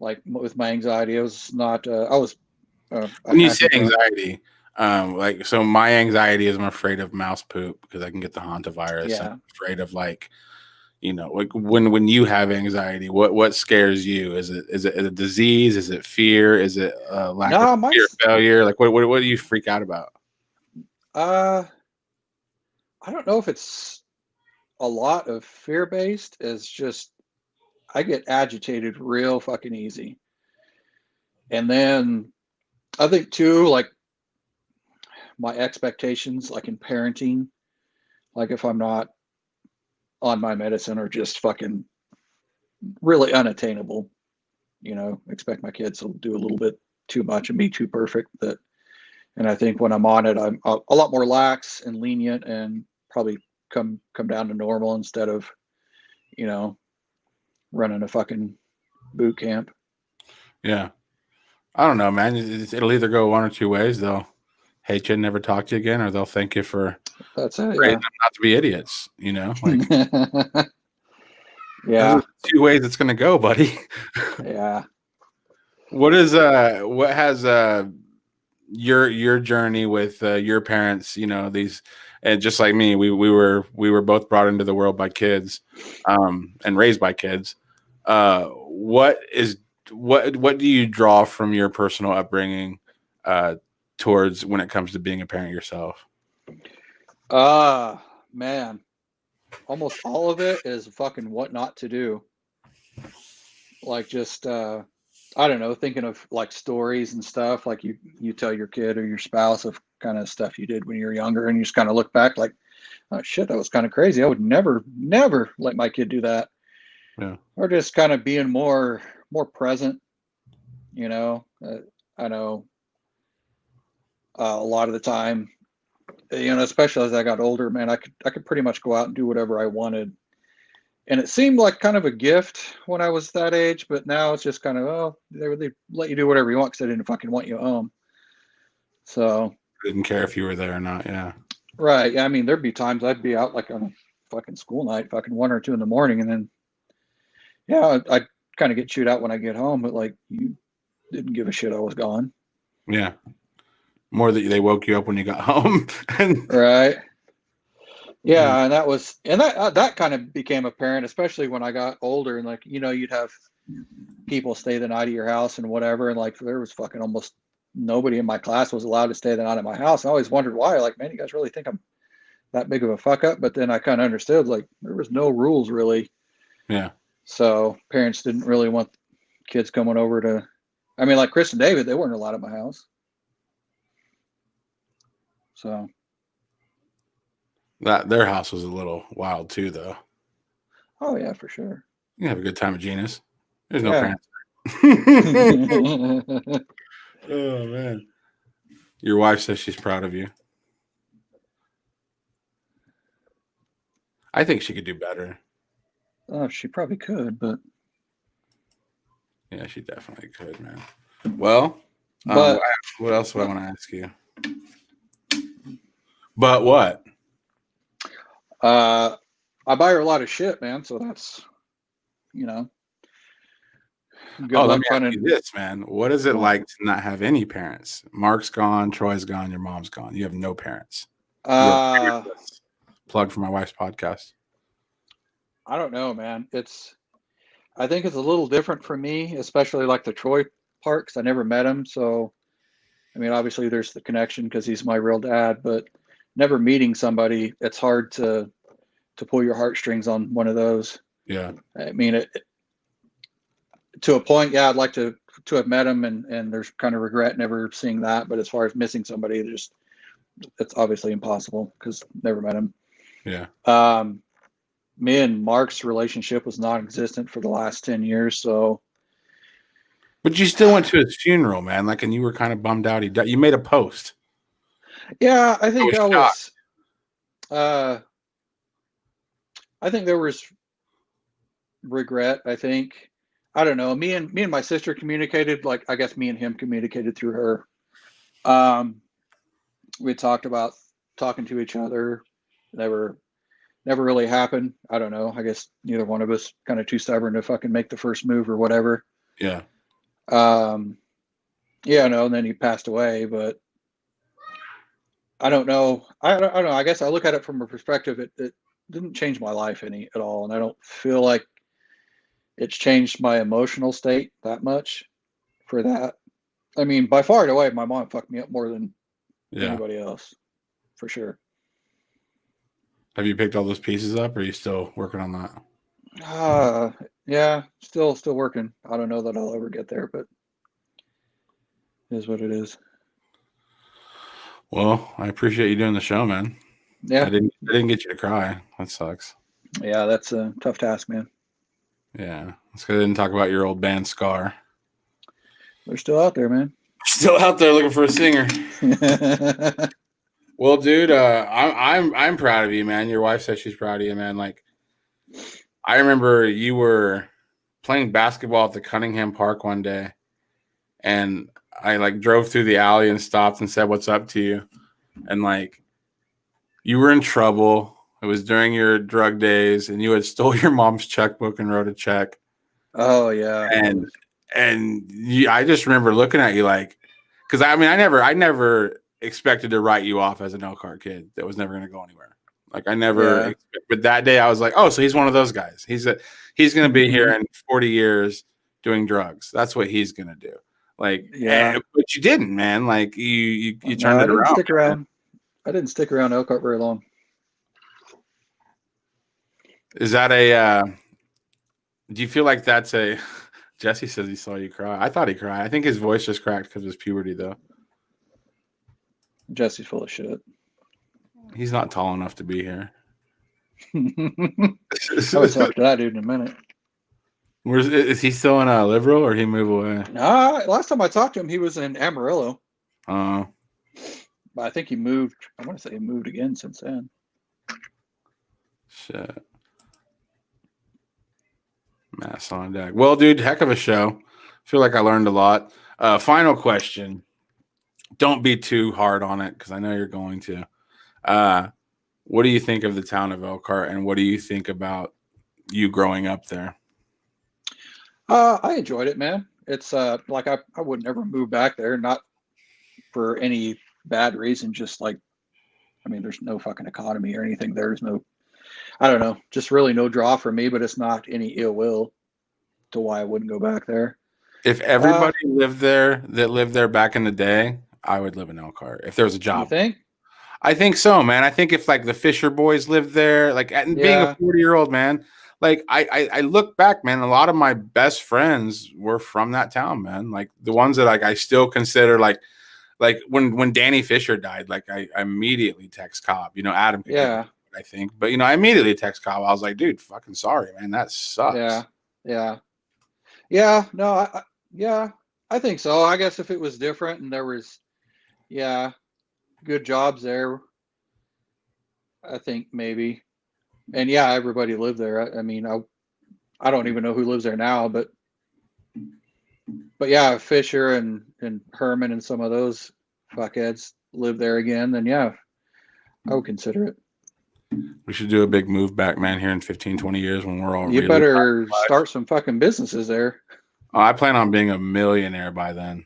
like with my anxiety. It was not, when you say anxiety, like, so my anxiety is I'm afraid of mouse poop because I can get the hantavirus. Yeah. I'm afraid of like when you have anxiety, what scares you? Is it a disease? Is it fear? Is it lack of fear, failure? Like what do you freak out about? I don't know if it's a lot of fear based. It's just I get agitated real fucking easy. And then I think too, like my expectations, like in parenting, like if I'm not on my medicine, are just fucking really unattainable. Expect my kids to do a little bit too much and be too perfect. And I think when I'm on it, I'm a lot more lax and lenient, and probably come down to normal instead of, running a fucking boot camp. Yeah. I don't know, man. It'll either go one or two ways. They'll hate you and never talk to you again, or they'll thank you for raising them not to be idiots. Like, yeah, two ways it's gonna go, buddy. Yeah. What has your journey with your parents? These, and just like me, we were both brought into the world by kids, and raised by kids. What do you draw from your personal upbringing towards when it comes to being a parent yourself? Man, almost all of it is fucking what not to do. Like just I don't know, thinking of like stories and stuff like you tell your kid or your spouse of kind of stuff you did when you were younger, and you just kind of look back like, oh shit, that was kind of crazy. I would never let my kid do that. Yeah. Or just kind of being more present, you know. I know a lot of the time, you know, especially as I got older, man, I could pretty much go out and do whatever I wanted. And it seemed like kind of a gift when I was that age, but now it's just kind of, oh, they let you do whatever you want because they didn't fucking want you home. So didn't care if you were there or not. Yeah. Right. Yeah. I mean, there'd be times I'd be out like on a fucking school night, fucking 1 or 2 in the morning, and then yeah, I'd kind of get chewed out when I get home, but like you didn't give a shit I was gone. Yeah. More that they woke you up when you got home. Right. Yeah, and that kind of became apparent, especially when I got older, and like, you know, you'd have people stay the night at your house and whatever, and like there was fucking almost nobody in my class was allowed to stay the night at my house. I always wondered why. Like, man, you guys really think I'm that big of a fuck up? But then I kind of understood, like, there was no rules really. Yeah. So parents didn't really want kids coming over to, I mean, like Chris and David, they weren't allowed at my house. So that their house was a little wild too, though. Oh yeah, for sure. You have a good time at Gina's. There's no parents. Oh man. Your wife says she's proud of you. I think she could do better. Oh, she probably could, but yeah, she definitely could, man. Well, what else do I want to ask you? But what? I buy her a lot of shit, man. So that's, you know. Good let me ask you this, man. What is it like to not have any parents? Mark's gone, Troy's gone, your mom's gone. You have no parents. Plug for my wife's podcast. I don't know, man. I think it's a little different for me, especially like the Troy part, because I never met him. So, I mean, obviously there's the connection because he's my real dad, but never meeting somebody, it's hard to pull your heartstrings on one of those. Yeah. I mean, to a point, yeah, I'd like to have met him, and there's kind of regret never seeing that. But as far as missing somebody, it's obviously impossible because never met him. Yeah. Me and Mark's relationship was non-existent for the last 10 years. So, but you still went to his funeral, man. Like, and you were kind of bummed out. You made a post. Yeah, I think I think there was regret. I think, I don't know. Me and my sister communicated, like, I guess me and him communicated through her. We talked about talking to each other. Never really happened. I don't know. I guess neither one of us kind of too stubborn to fucking make the first move or whatever. Yeah. Yeah, no, and then he passed away, but I don't know. I don't know. I guess I look at it from a perspective. It didn't change my life any at all. And I don't feel like it's changed my emotional state that much for that. I mean, by far and away, my mom fucked me up more than anybody else, for sure. Have you picked all those pieces up, or are you still working on that? Yeah, still working. I don't know that I'll ever get there, but it is what it is. Well, I appreciate you doing the show, man. Yeah. I didn't get you to cry. That sucks. Yeah, that's a tough task, man. Yeah. It's because I didn't talk about your old band Scar. They're still out there, man. Still out there looking for a singer. Well, dude, I'm proud of you, man. Your wife says she's proud of you, man. Like, I remember you were playing basketball at the Cunningham Park one day, and I like drove through the alley and stopped and said, "What's up to you?" And like, you were in trouble. It was during your drug days, and you had stole your mom's checkbook and wrote a check. Oh yeah, and I just remember looking at you like, because I mean, I never expected to write you off as an Elkhart kid that was never going to go anywhere. Like I never, but that day I was like, oh, so he's one of those guys. He's going to be here in 40 years doing drugs. That's what he's going to do. Like, yeah, but you didn't, man. Like you turned it around. Stick around. I didn't stick around Elkhart very long. Is that a? Do you feel like that's a? Jesse says he saw you cry. I thought he cried. I think his voice just cracked because of his puberty, though. Jesse's full of shit. He's not tall enough to be here. I would talk to that dude in a minute. Is he still in Liberal or he moved away? Last time I talked to him, he was in Amarillo. Oh. But I think he moved. I want to say he moved again since then. Shit. Mass on deck. Well, dude, heck of a show. Feel like I learned a lot. Final question. Don't be too hard on it because I know you're going to. What do you think of the town of Elkhart, and what do you think about you growing up there? I enjoyed it, man. It's like I would never move back there, not for any bad reason. Just like, I mean, there's no fucking economy or anything. There's no, I don't know, just really no draw for me. But it's not any ill will to why I wouldn't go back there. If everybody lived there that lived there back in the day, I would live in Elkhart if there was a job. You think? I think so, man. I think if like the Fisher boys lived there, like being a 40-year-old man, like I look back, man, a lot of my best friends were from that town, man. Like the ones that like I still consider like when Danny Fisher died, like I immediately text Cobb, you know, Adam. Yeah. I think, but you know, I immediately text Cobb. I was like, dude, fucking sorry, man. That sucks. Yeah. No, I think so. I guess if it was different and there was, good jobs there, I think maybe. And everybody lived there. I mean, I don't even know who lives there now, but yeah, Fisher and Herman and some of those fuckheads live there again, then I would consider it. We should do a big move back, man, here in 15, 20 years when we're all You better start some fucking businesses there. Oh, I plan on being a millionaire by then.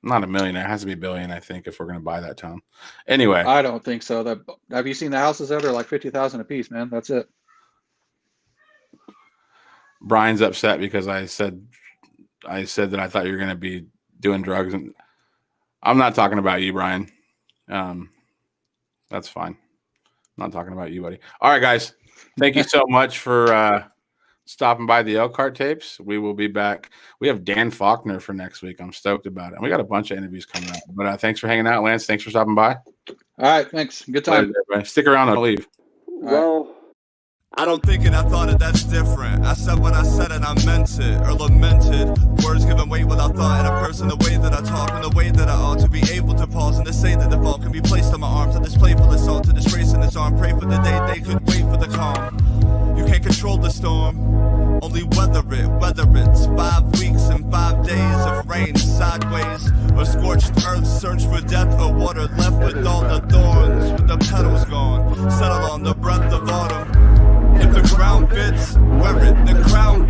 Not a millionaire. It has to be a billion, I think, if we're going to buy that town. Anyway. I don't think so. Have you seen the houses there? They're like $50,000 a piece, man. That's it. Brian's upset because I said that I thought you were going to be doing drugs. And I'm not talking about you, Brian. That's fine. I'm not talking about you, buddy. All right, guys. Thank you so much for stopping by the Elkhart tapes. We will be back. We have Dan Faulkner for next week. I'm stoked about it. And we got a bunch of interviews coming up. But thanks for hanging out, Lance. Thanks for stopping by. All right. Thanks. Good time. Stick around. I'll leave. Well, I don't think it. I thought it. That's different. I said what I said and I meant it or lamented. Words given weight without thought in a person. The way that I talk and the way that I ought to be able to pause and to say that the fault can be placed on my arms. I display for the salt to disgrace in this arm. Pray for the day they could wait for the calm. You can't control the storm, only weather it, whether it's 5 weeks and 5 days of rain sideways, or scorched earth, search for death, or water left with all the thorns, with the petals gone, settle on the breath of autumn. If the ground fits, wear it, the crown